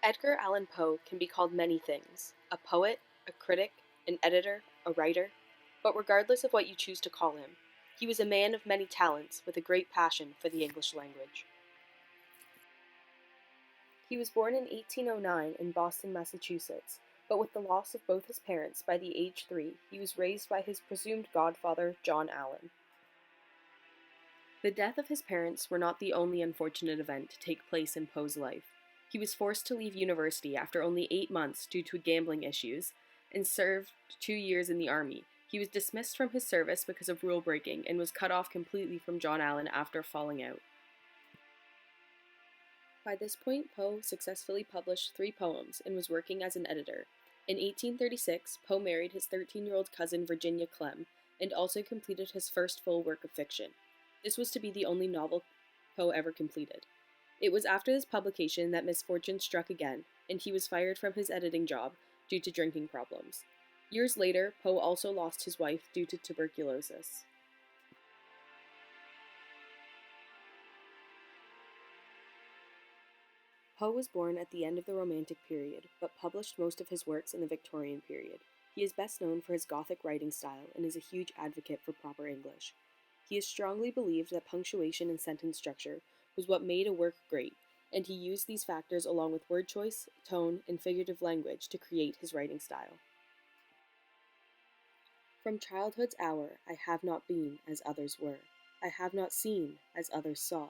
Edgar Allan Poe can be called many things: a poet, a critic, an editor, a writer, but regardless of what you choose to call him, he was a man of many talents with a great passion for the English language. He was born in 1809 in Boston, Massachusetts, but with the loss of both his parents by the age 3, he was raised by his presumed godfather, John Allan. The death of his parents were not the only unfortunate event to take place in Poe's life. He was forced to leave university after only 8 months due to gambling issues and served 2 years in the army. He was dismissed from his service because of rule breaking and was cut off completely from John Allan after falling out. By this point, Poe successfully published 3 poems and was working as an editor. In 1836, Poe married his 13-year-old cousin Virginia Clem and also completed his first full work of fiction. This was to be the only novel Poe ever completed. It was after this publication that misfortune struck again, and he was fired from his editing job due to drinking problems. Years later, Poe also lost his wife due to tuberculosis. Poe was born at the end of the Romantic period, but published most of his works in the Victorian period. He is best known for his Gothic writing style and is a huge advocate for proper English. He has strongly believed that punctuation and sentence structure was what made a work great, and he used these factors along with word choice, tone, and figurative language to create his writing style. From childhood's hour I have not been as others were. I have not seen as others saw.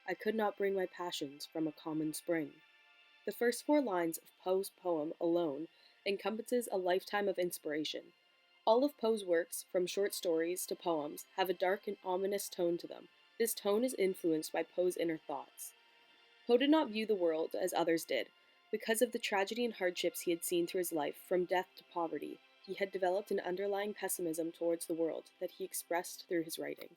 I could not bring my passions from a common spring. The first 4 lines of Poe's poem alone encompasses a lifetime of inspiration. All of Poe's works, from short stories to poems, have a dark and ominous tone to them. This tone is influenced by Poe's inner thoughts. Poe did not view the world as others did. Because of the tragedy and hardships he had seen through his life, from death to poverty, he had developed an underlying pessimism towards the world that he expressed through his writing.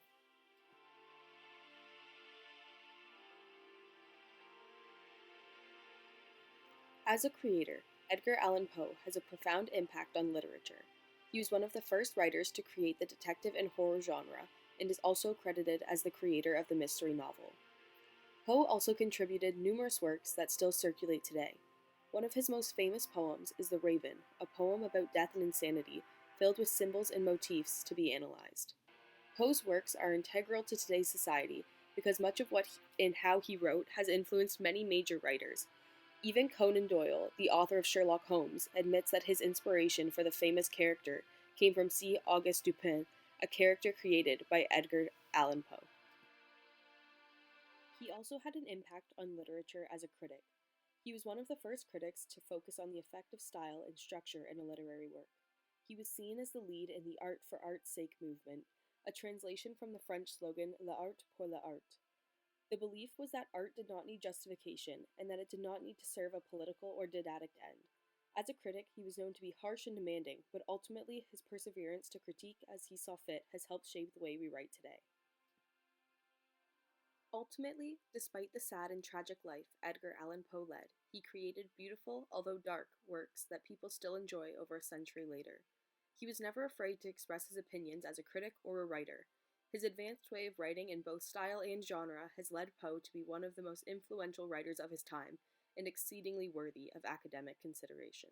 As a creator, Edgar Allan Poe has a profound impact on literature. He was one of the first writers to create the detective and horror genre, and is also credited as the creator of the mystery novel. Poe also contributed numerous works that still circulate today. One of his most famous poems is The Raven, a poem about death and insanity, filled with symbols and motifs to be analyzed. Poe's works are integral to today's society because much of what and how he wrote has influenced many major writers. Even Conan Doyle, the author of Sherlock Holmes, admits that his inspiration for the famous character came from C. Auguste Dupin, a character created by Edgar Allan Poe. He also had an impact on literature as a critic. He was one of the first critics to focus on the effect of style and structure in a literary work. He was seen as the lead in the art for art's sake movement, a translation from the French slogan L'art pour l'art. The belief was that art did not need justification, and that it did not need to serve a political or didactic end. As a critic, he was known to be harsh and demanding, but ultimately his perseverance to critique as he saw fit has helped shape the way we write today. Ultimately, despite the sad and tragic life Edgar Allan Poe led, he created beautiful, although dark, works that people still enjoy over a century later. He was never afraid to express his opinions as a critic or a writer. His advanced way of writing in both style and genre has led Poe to be one of the most influential writers of his time, and exceedingly worthy of academic consideration.